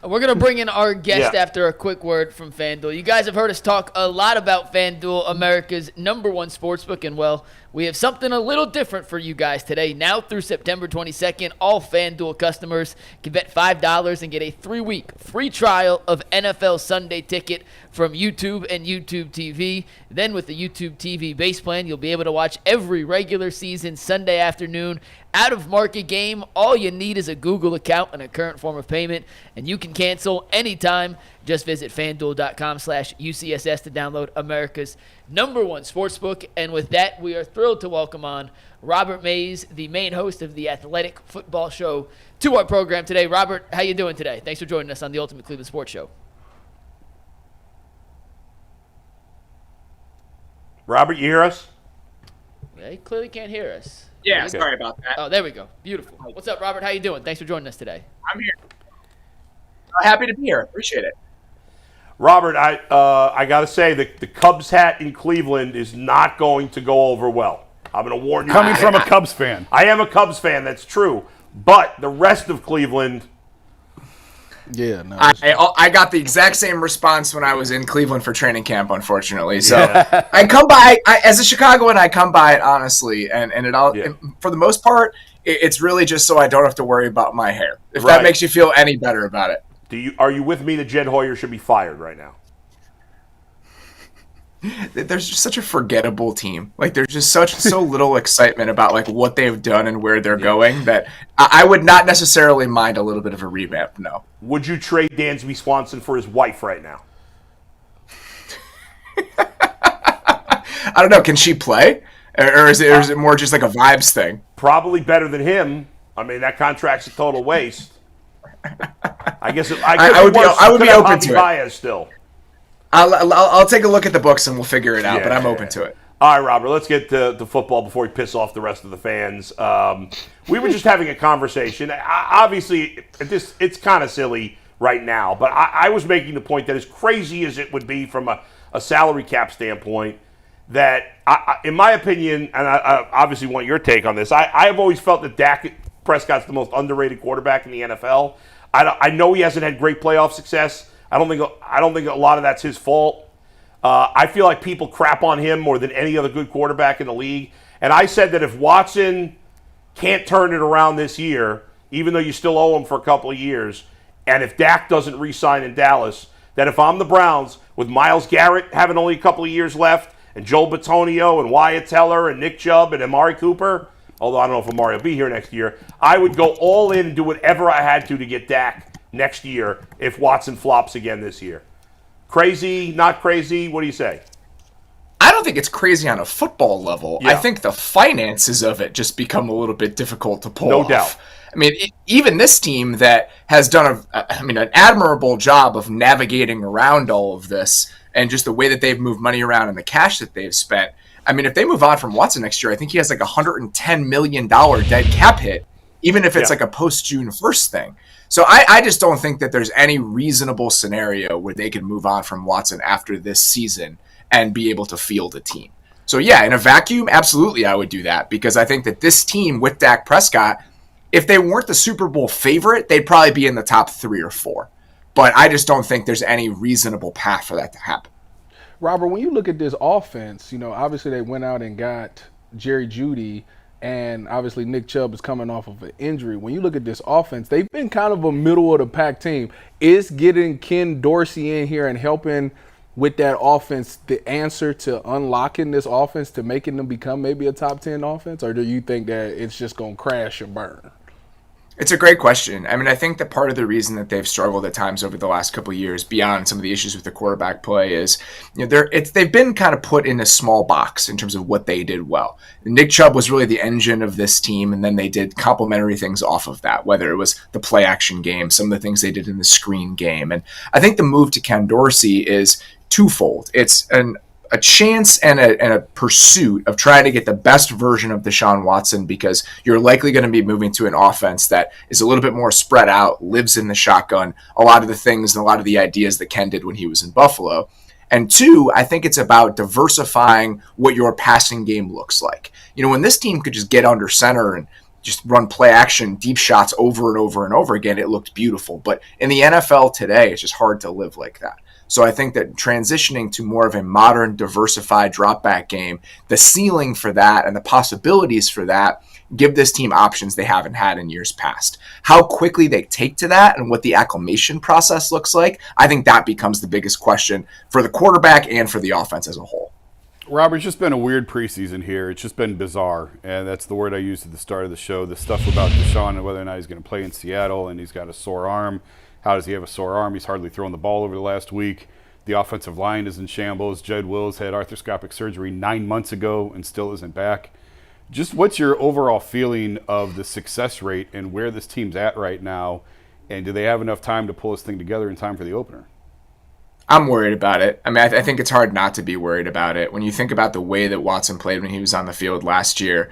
We're going to bring in our guest after a quick word from FanDuel. You guys have heard us talk a lot about FanDuel, America's #1 sportsbook, and, well, we have something a little different for you guys today. Now through September 22nd, all FanDuel customers can bet $5 and get a 3-week free trial of NFL Sunday Ticket from YouTube and YouTube TV. Then with the YouTube TV base plan, you'll be able to watch every regular season Sunday afternoon out-of-market game. All you need is a Google account and a current form of payment, and you can cancel anytime. Just visit FanDuel.com/UCSS to download America's #1 sportsbook. And with that, we are thrilled to welcome on Robert Mays, the main host of the Athletic Football Show, to our program today. Robert, how you doing today? Thanks for joining us on the Ultimate Cleveland Sports Show. Robert, you hear us? Yeah, he clearly can't hear us. Yeah, okay. Sorry about that. Oh, there we go. Beautiful. What's up, Robert? How you doing? Thanks for joining us today. I'm here. Happy to be here. Appreciate it. Robert, I got to say, the Cubs hat in Cleveland is not going to go over well. I'm going to warn you. Coming from a Cubs fan. I am a Cubs fan, that's true. But the rest of Cleveland... Yeah, no. I got the exact same response when I was in Cleveland for training camp, unfortunately. So I come by, as a Chicagoan, I come by it honestly, and it all, for the most part, it's really just so I don't have to worry about my hair. If that makes you feel any better about it. Are you with me that Jed Hoyer should be fired right now? There's just such a forgettable team. Like, there's just so little excitement about like what they've done and where they're going that I would not necessarily mind a little bit of a revamp. No. Would you trade Dansby Swanson for his wife right now? I don't know. Can she play, or is it more just like a vibes thing? Probably better than him. I mean, that contract's a total waste. I guess I would be open to it. Still. I'll take a look at the books and we'll figure it out, but I'm open to it. All right, Robert, let's get to football before we piss off the rest of the fans. We were just having a conversation. Obviously, it's kind of silly right now, but I was making the point that as crazy as it would be from a salary cap standpoint, that in my opinion, and I obviously want your take on this, I have always felt that Dak Prescott's the most underrated quarterback in the NFL. I know he hasn't had great playoff success. I don't think a lot of that's his fault. I feel like people crap on him more than any other good quarterback in the league. And I said that if Watson can't turn it around this year, even though you still owe him for a couple of years, and if Dak doesn't re-sign in Dallas, that if I'm the Browns, with Myles Garrett having only a couple of years left, and Joe Bitonio and Wyatt Teller and Nick Chubb and Amari Cooper, although I don't know if Amari will be here next year, I would go all in and do whatever I had to get Dak next year if Watson flops again this year. Crazy, not crazy? What do you say? I don't think it's crazy on a football level. Yeah. I think the finances of it just become a little bit difficult to pull off. No doubt. I mean, even this team that has done an admirable job of navigating around all of this and just the way that they've moved money around and the cash that they've spent. I mean, if they move on from Watson next year, I think he has like $110 million dead cap hit, even if it's like a post-June 1st thing. So I just don't think that there's any reasonable scenario where they can move on from Watson after this season and be able to field a team. So yeah, in a vacuum, absolutely I would do that, because I think that this team with Dak Prescott, if they weren't the Super Bowl favorite, they'd probably be in the top 3 or 4. But I just don't think there's any reasonable path for that to happen. Robert, when you look at this offense, obviously they went out and got Jerry Jeudy, and obviously Nick Chubb is coming off of an injury. When you look at this offense, they've been kind of a middle-of-the-pack team. Is getting Ken Dorsey in here and helping with that offense the answer to unlocking this offense to making them become maybe a top 10 offense, or do you think that it's just going to crash or burn? It's a great question. I mean, I think that part of the reason that they've struggled at times over the last couple of years, beyond some of the issues with the quarterback play, is they've been kind of put in a small box in terms of what they did well. Nick Chubb was really the engine of this team, and then they did complementary things off of that, whether it was the play action game, some of the things they did in the screen game. And I think the move to Ken Dorsey is twofold. It's a chance and a pursuit of trying to get the best version of Deshaun Watson, because you're likely going to be moving to an offense that is a little bit more spread out, lives in the shotgun, a lot of the things and a lot of the ideas that Ken did when he was in Buffalo. And 2, I think it's about diversifying what your passing game looks like. When this team could just get under center and just run play action, deep shots over and over and over again, it looked beautiful. But in the NFL today, it's just hard to live like that. So I think that transitioning to more of a modern, diversified drop back game, the ceiling for that and the possibilities for that give this team options they haven't had in years past. How quickly they take to that and what the acclimation process looks like, I think that becomes the biggest question for the quarterback and for the offense as a whole. Robert, it's just been a weird preseason here. It's just been bizarre, and that's the word I used at the start of the show. The stuff about Deshaun and whether or not he's going to play in Seattle, and he's got a sore arm. How does he have a sore arm? He's hardly thrown the ball over the last week. The offensive line is in shambles. Jed Wills had arthroscopic surgery 9 months ago and still isn't back. Just what's your overall feeling of the success rate and where this team's at right now, and do they have enough time to pull this thing together in time for the opener? I'm worried about it. I mean, I think it's hard not to be worried about it. When you think about the way that Watson played when he was on the field last year,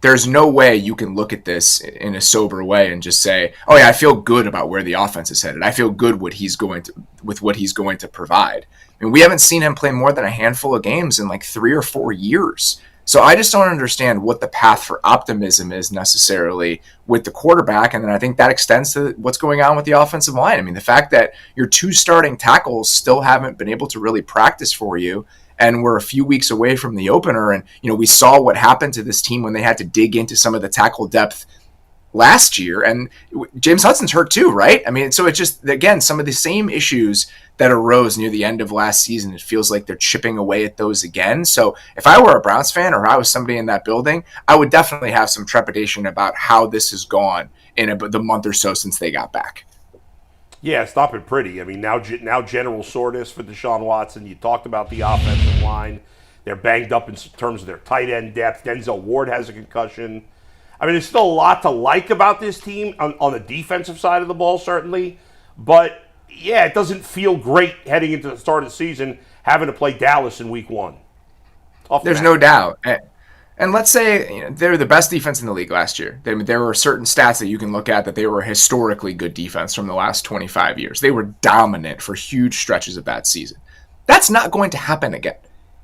there's no way you can look at this in a sober way and just say, oh yeah, I feel good about where the offense is headed. I feel good with what he's going to provide. I mean, we haven't seen him play more than a handful of games in like 3 or 4 years. So I just don't understand what the path for optimism is necessarily with the quarterback. And then I think that extends to what's going on with the offensive line. I mean, the fact that your 2 starting tackles still haven't been able to really practice for you, and we're a few weeks away from the opener. And, we saw what happened to this team when they had to dig into some of the tackle depth last year. And James Hudson's hurt too, right? I mean, so it's just, again, some of the same issues that arose near the end of last season. It feels like they're chipping away at those again. So if I were a Browns fan or I was somebody in that building, I would definitely have some trepidation about how this has gone in the month or so since they got back. Yeah, it's not been pretty. I mean, now general soreness for Deshaun Watson. You talked about the offensive line. They're banged up in terms of their tight end depth. Denzel Ward has a concussion. I mean, there's still a lot to like about this team on the defensive side of the ball, certainly. But, yeah, it doesn't feel great heading into the start of the season having to play Dallas in week 1. There's no doubt. And let's say they were the best defense in the league last year. There were certain stats that you can look at that they were a historically good defense from the last 25 years. They were dominant for huge stretches of that season. That's not going to happen again.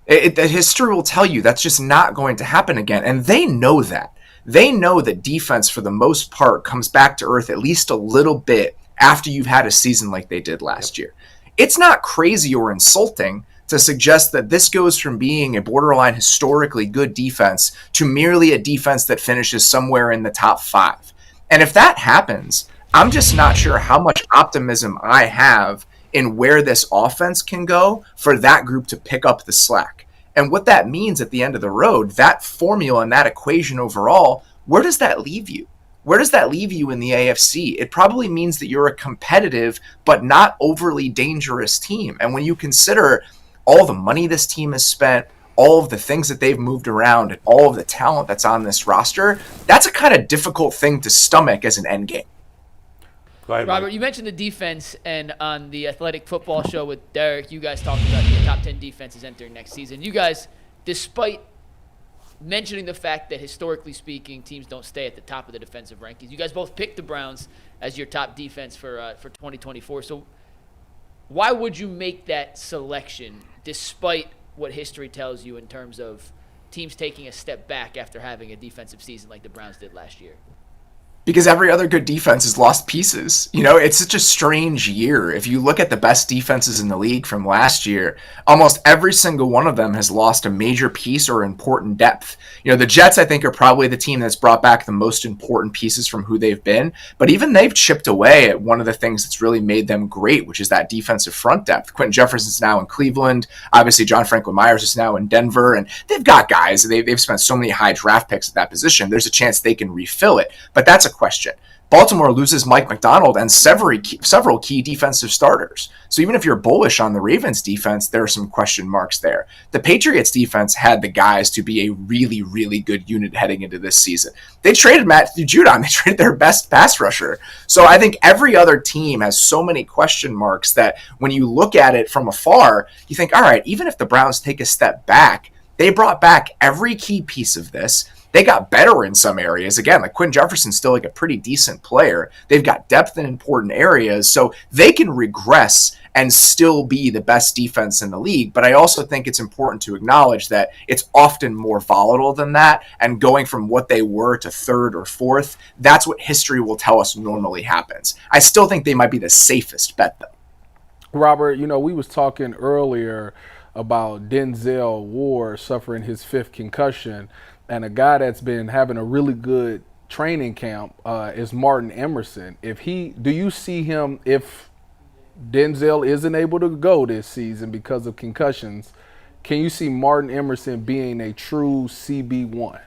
The history will tell you that's just not going to happen again. And they know that. They know that defense, for the most part, comes back to earth at least a little bit after you've had a season like they did last year. It's not crazy or insulting to suggest that this goes from being a borderline historically good defense to merely a defense that finishes somewhere in the top 5. And if that happens, I'm just not sure how much optimism I have in where this offense can go for that group to pick up the slack. And what that means at the end of the road, that formula and that equation overall, where does that leave you? Where does that leave you in the AFC? It probably means that you're a competitive but not overly dangerous team. And when you consider all the money this team has spent, all of the things that they've moved around, and all of the talent that's on this roster, that's a kind of difficult thing to stomach as an end game. Go ahead, Robert, Mike. you mentioned the defense, and on the Athletic Football Show with Derek, you guys talked about the top 10 defenses entering next season. You guys, despite mentioning the fact that historically speaking, teams don't stay at the top of the defensive rankings, you guys both picked the Browns as your top defense for 2024. So why would you make that selection despite what history tells you in terms of teams taking a step back after having a defensive season like the Browns did last year? Because every other good defense has lost pieces. It's such a strange year. If you look at the best defenses in the league from last year, almost every single one of them has lost a major piece or important depth. The Jets, I think, are probably the team that's brought back the most important pieces from who they've been. But even they've chipped away at one of the things that's really made them great, which is that defensive front depth. Quentin Jefferson's now in Cleveland. Obviously, John Franklin Myers is now in Denver. And they've got guys. They've spent so many high draft picks at that position. There's a chance they can refill it. But that's a question. Baltimore loses Mike McDonald and several key defensive starters. So even if you're bullish on the Ravens defense, there are some question marks there. The Patriots defense had the guys to be a really, really good unit heading into this season. They traded Matthew Judon. They traded their best pass rusher. So I think every other team has so many question marks that when you look at it from afar, you think, all right, even if the Browns take a step back, they brought back every key piece of this. They got better in some areas. Again, like Quinn Jefferson's still like a pretty decent player. They've got depth in important areas, so they can regress and still be the best defense in the league. But I also think it's important to acknowledge that it's often more volatile than that. And going from what they were to third or fourth, that's what history will tell us normally happens. I still think they might be the safest bet, though. Robert, we was talking earlier about Denzel Ward suffering his 5th concussion, and a guy that's been having a really good training camp is Martin Emerson. Do you see him, if Denzel isn't able to go this season because of concussions, can you see Martin Emerson being a true CB1?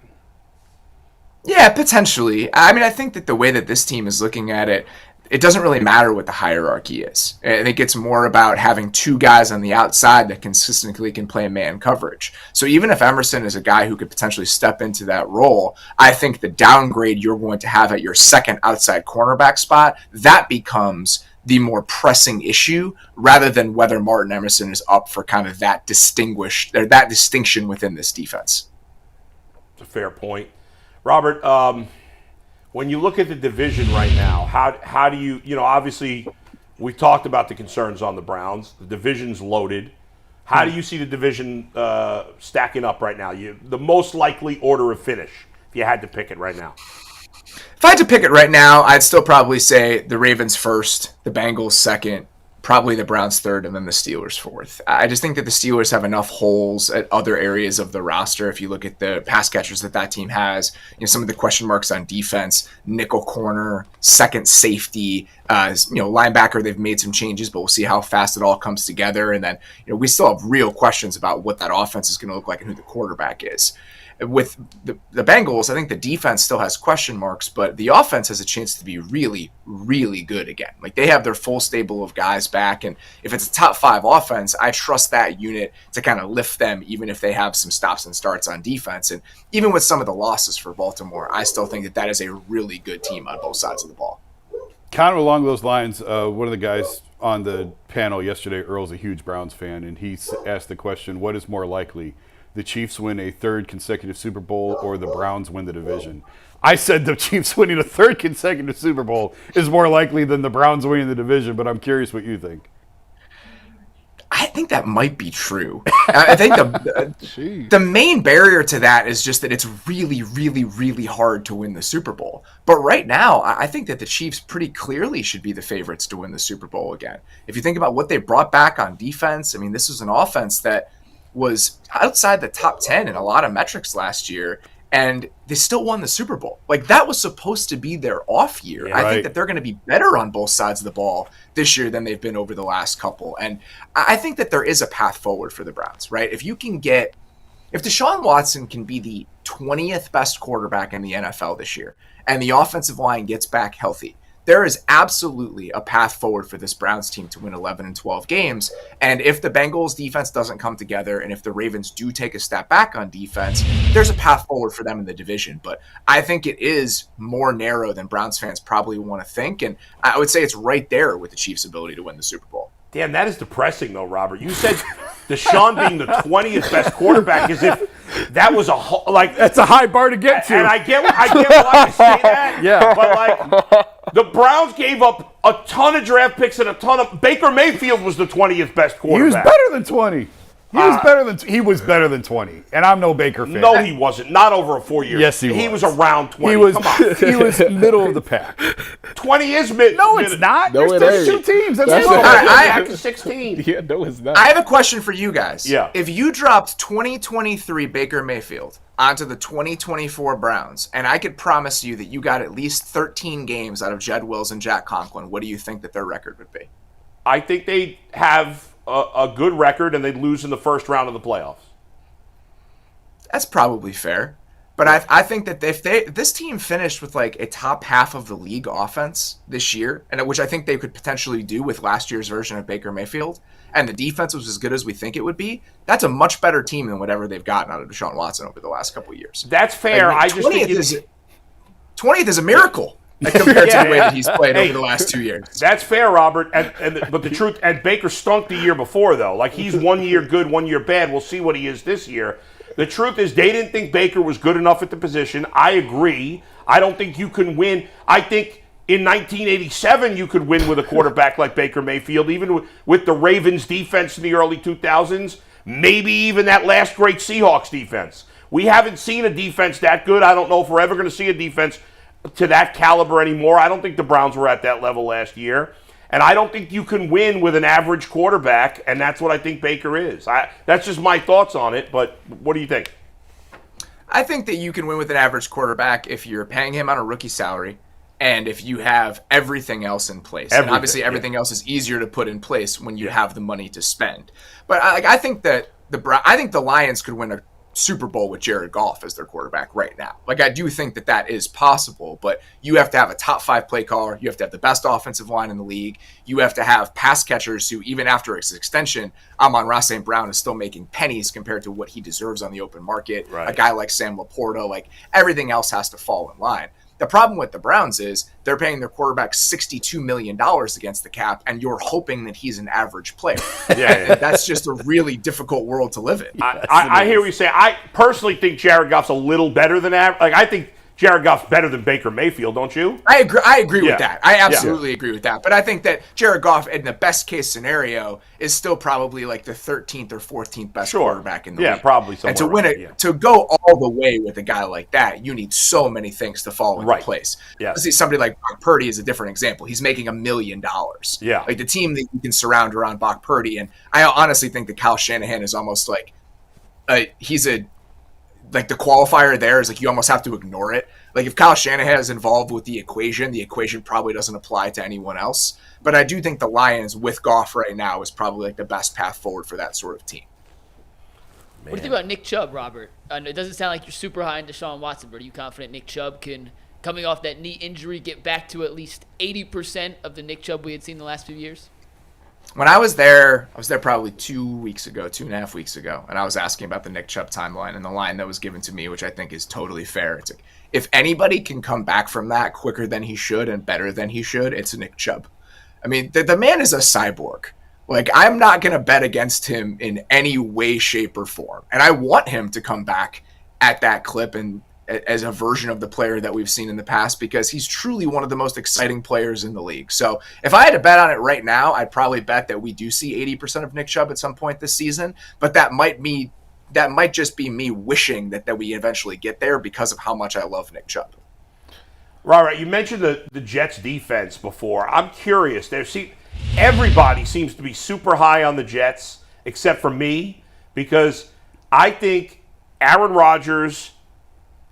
Yeah, potentially. I mean, I think that the way that this team is looking at it, it doesn't really matter what the hierarchy is. I think it's more about having 2 guys on the outside that consistently can play man coverage. So even if Emerson is a guy who could potentially step into that role, I think the downgrade you're going to have at your second outside cornerback spot, that becomes the more pressing issue rather than whether Martin Emerson is up for kind of that distinction within this defense. It's a fair point. Robert, when you look at the division right now, how do you obviously we talked about the concerns on the Browns. The division's loaded. How do you see the division stacking up right now? The most likely order of finish, if you had to pick it right now. If I had to pick it right now, I'd still probably say the Ravens first, the Bengals second, probably the Browns third, and then the Steelers fourth. I just think that the Steelers have enough holes at other areas of the roster. If you look at the pass catchers that team has, some of the question marks on defense, nickel corner, second safety, linebacker, they've made some changes, but we'll see how fast it all comes together. And then, we still have real questions about what that offense is going to look like and who the quarterback is. With the Bengals, I think the defense still has question marks, but the offense has a chance to be really, really good again. Like, they have their full stable of guys back, and if it's a top 5 offense, I trust that unit to kind of lift them, even if they have some stops and starts on defense. And even with some of the losses for Baltimore, I still think that is a really good team on both sides of the ball. Kind of along those lines, one of the guys on the panel yesterday, Earl's a huge Browns fan, and he asked the question, what is more likely? The Chiefs win a 3rd consecutive Super Bowl or the Browns win the division? I said the Chiefs winning a 3rd consecutive Super Bowl is more likely than the Browns winning the division, but I'm curious what you think. I think that might be true. I think the main barrier to that is just that it's really, really, really hard to win the Super Bowl. But right now, I think that the Chiefs pretty clearly should be the favorites to win the Super Bowl again. If you think about what they brought back on defense, I mean, this was an offense that was outside the top 10 in a lot of metrics last year, and they still won the Super Bowl. Like, that was supposed to be their off year. Yeah, I think that they're going to be better on both sides of the ball this year than they've been over the last couple. And I think that there is a path forward for the Browns, right? If Deshaun Watson can be the 20th best quarterback in the NFL this year, and the offensive line gets back healthy, there is absolutely a path forward for this Browns team to win 11 and 12 games. And if the Bengals defense doesn't come together, and if the Ravens do take a step back on defense, there's a path forward for them in the division. But I think it is more narrow than Browns fans probably want to think. And I would say it's right there with the Chiefs' ability to win the Super Bowl. Damn, that is depressing, though, Robert. You said Deshaun being the 20th best quarterback as if that was that's a high bar to get to. And I get why you say that. Yeah. But, the Browns gave up a ton of draft picks and a ton of – Baker Mayfield was the 20th best quarterback. He was better than 20. He was better than 20, and I'm no Baker fan. No, he wasn't. Not over a 4 year. Yes, he was. He was around 20. Come on. He was middle of the pack. 20 is mid. No, it's not. No, There's 2 teams. That's back to 16. Yeah, no, it's not. I have a question for you guys. Yeah. If you dropped 2023 Baker Mayfield onto the 2024 Browns, and I could promise you that you got at least 13 games out of Jed Wills and Jack Conklin, what do you think that their record would be? I think they have a good record, and they'd lose in the first round of the playoffs. That's probably fair. But I think that if this team finished with like a top half of the league offense this year, and which I think they could potentially do with last year's version of Baker Mayfield, and the defense was as good as we think it would be, that's a much better team than whatever they've gotten out of Deshaun Watson over the last couple of years. That's fair. I just think 20th is a miracle compared to the way that he's played over the last 2 years. That's fair, Robert. But the truth, and Baker stunk the year before, though. Like, he's 1 year good, 1 year bad. We'll see what he is this year. The truth is they didn't think Baker was good enough at the position. I agree. I don't think you can win. I think in 1987 you could win with a quarterback like Baker Mayfield, even with the Ravens defense in the early 2000s, maybe even that last great Seahawks defense. We haven't seen a defense that good. I don't know if we're ever going to see a defense to that caliber anymore. I don't think the Browns were at that level last year. And I don't think you can win with an average quarterback, and that's what I think Baker is. That's just my thoughts on it, but what do you think? I think that you can win with an average quarterback if you're paying him on a rookie salary and if you have everything else in place. And obviously everything else is easier to put in place when you have the money to spend. But I think that the Lions could win a Super Bowl with Jared Goff as their quarterback right now. Like, I do think that that is possible, but you have to have a top 5 play caller. You have to have the best offensive line in the league. You have to have pass catchers who, even after his extension, Amon-Ra St. Brown is still making pennies compared to what he deserves on the open market. Right. A guy like Sam Laporta, like, everything else has to fall in line. The problem with the Browns is they're paying their quarterback $62 million against the cap, and you're hoping that he's an average player. Yeah. That's just a really difficult world to live in. I hear what you say. I personally think Jared Goff's a little better than average. Like, I think Jared Goff's better than Baker Mayfield, don't you? I agree with that. I absolutely agree with that. But I think that Jared Goff, in the best case scenario, is still probably like the 13th or 14th best quarterback in the league. Yeah, probably somewhere. And to win it, to go all the way with a guy like that, you need so many things to fall into place. Yeah. See, somebody like Brock Purdy is a different example. He's making $1 million. Yeah. Like, the team that you can surround around Brock Purdy, and I honestly think that Kyle Shanahan is almost like he's the qualifier there is like you almost have to ignore it. Like, if Kyle Shanahan is involved with the equation probably doesn't apply to anyone else. But I do think the Lions with Goff right now is probably like the best path forward for that sort of team. What do you think about Nick Chubb, Robert? It doesn't sound like you're super high on Deshaun Watson, but are you confident Nick Chubb can, coming off that knee injury, get back to at least 80% of the Nick Chubb we had seen the last few years? When I was there probably 2.5 weeks ago, and I was asking about the Nick Chubb timeline, and the line that was given to me, which I think is totally fair. It's like, if anybody can come back from that quicker than he should and better than he should, it's Nick Chubb. I mean, the man is a cyborg. Like, I'm not going to bet against him in any way, shape, or form. And I want him to come back at that clip and as a version of the player that we've seen in the past, because he's truly one of the most exciting players in the league. So if I had to bet on it right now, I'd probably bet that we do see 80% of Nick Chubb at some point this season, but that might just be me wishing that we eventually get there because of how much I love Nick Chubb. Right. You mentioned the Jets defense before. I'm curious. Everybody seems to be super high on the Jets except for me, because I think Aaron Rodgers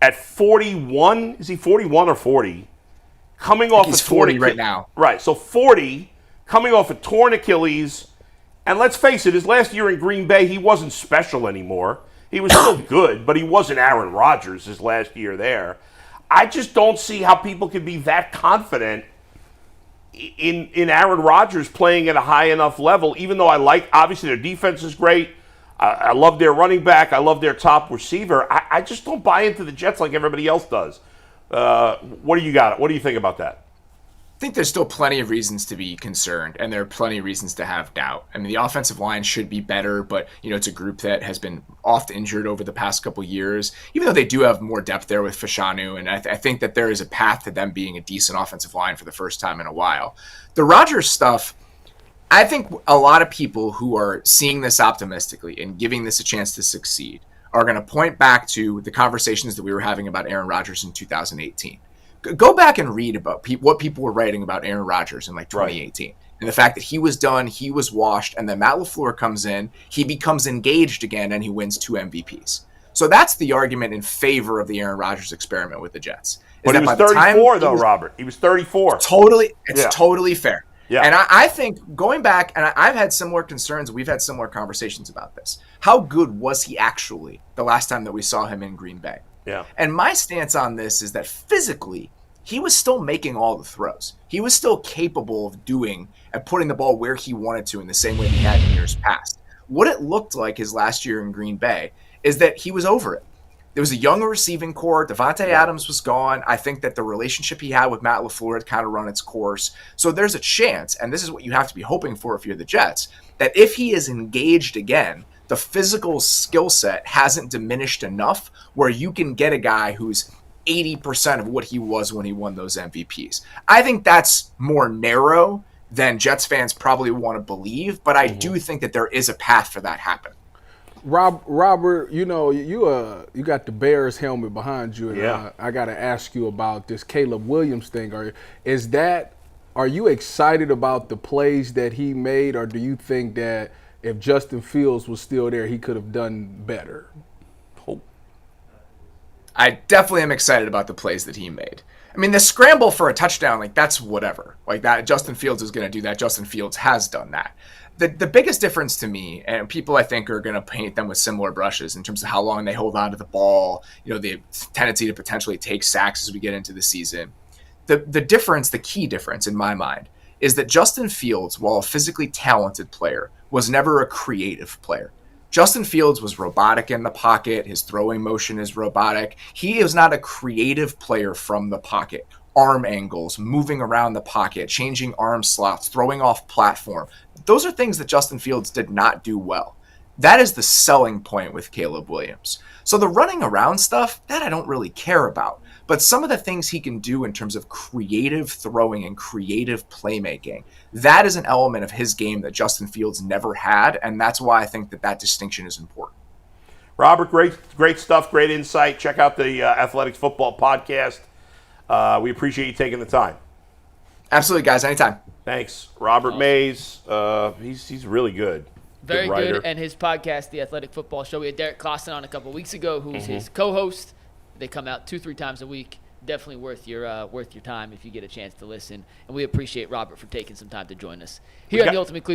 at 41, is he 41 or 40? Coming off he's a 40 right now. Right, so 40, coming off a torn Achilles, and let's face it, his last year in Green Bay, he wasn't special anymore. He was still good, but he wasn't Aaron Rodgers his last year there. I just don't see how people can be that confident in Aaron Rodgers playing at a high enough level, even though obviously their defense is great. I love their running back. I love their top receiver. I just don't buy into the Jets like everybody else does. What do you got? What do you think about that? I think there's still plenty of reasons to be concerned, and there are plenty of reasons to have doubt. I mean, the offensive line should be better, but it's a group that has been oft injured over the past couple years, even though they do have more depth there with Fashanu, and I think that there is a path to them being a decent offensive line for the first time in a while. The Rodgers stuff, I think a lot of people who are seeing this optimistically and giving this a chance to succeed are going to point back to the conversations that we were having about Aaron Rodgers in 2018. Go back and read about what people were writing about Aaron Rodgers in 2018. Right. And the fact that he was done, he was washed, and then Matt LaFleur comes in, he becomes engaged again, and he wins 2 MVPs. So that's the argument in favor of the Aaron Rodgers experiment with the Jets. But he was 34, though, Robert. He was 34. Totally fair. Yeah. And I think going back, and I've had similar concerns, we've had similar conversations about this. How good was he actually the last time that we saw him in Green Bay? Yeah. And my stance on this is that physically, he was still making all the throws. He was still capable of doing and putting the ball where he wanted to in the same way he had in years past. What it looked like his last year in Green Bay is that he was over it. There was a young receiving core. Devontae Adams was gone. I think that the relationship he had with Matt LaFleur had kind of run its course. So there's a chance, and this is what you have to be hoping for if you're the Jets, that if he is engaged again, the physical skill set hasn't diminished enough where you can get a guy who's 80% of what he was when he won those MVPs. I think that's more narrow than Jets fans probably want to believe, but I do think that there is a path for that happening. Robert, you got the Bears helmet behind you, and I got to ask you about this Caleb Williams thing. Are you excited about the plays that he made, or do you think that if Justin Fields was still there, he could have done better? I definitely am excited about the plays that he made. I mean, the scramble for a touchdown, like, that's whatever. Like, that Justin Fields is going to do that. Justin Fields has done that. The biggest difference to me, and people I think are going to paint them with similar brushes in terms of how long they hold on to the ball, the tendency to potentially take sacks as we get into the season. The key difference in my mind, is that Justin Fields, while a physically talented player, was never a creative player. Justin Fields was robotic in the pocket. His throwing motion is robotic. He is not a creative player from the pocket. Arm angles, moving around the pocket, changing arm slots, throwing off platform. Those are things that Justin Fields did not do well. That is the selling point with Caleb Williams. So the running around stuff, that I don't really care about. But some of the things he can do in terms of creative throwing and creative playmaking, that is an element of his game that Justin Fields never had, and that's why I think that distinction is important. Robert, great stuff, great insight. Check out the Athletics Football Podcast. We appreciate you taking the time. Absolutely, guys. Anytime. Thanks. Robert Mays, he's really good. Very good. And his podcast, The Athletic Football Show, we had Derek Clausen on a couple weeks ago, who's his co-host. They come out 2-3 times a week. Definitely worth your time if you get a chance to listen. And we appreciate Robert for taking some time to join us here on the Ultimate Cleveland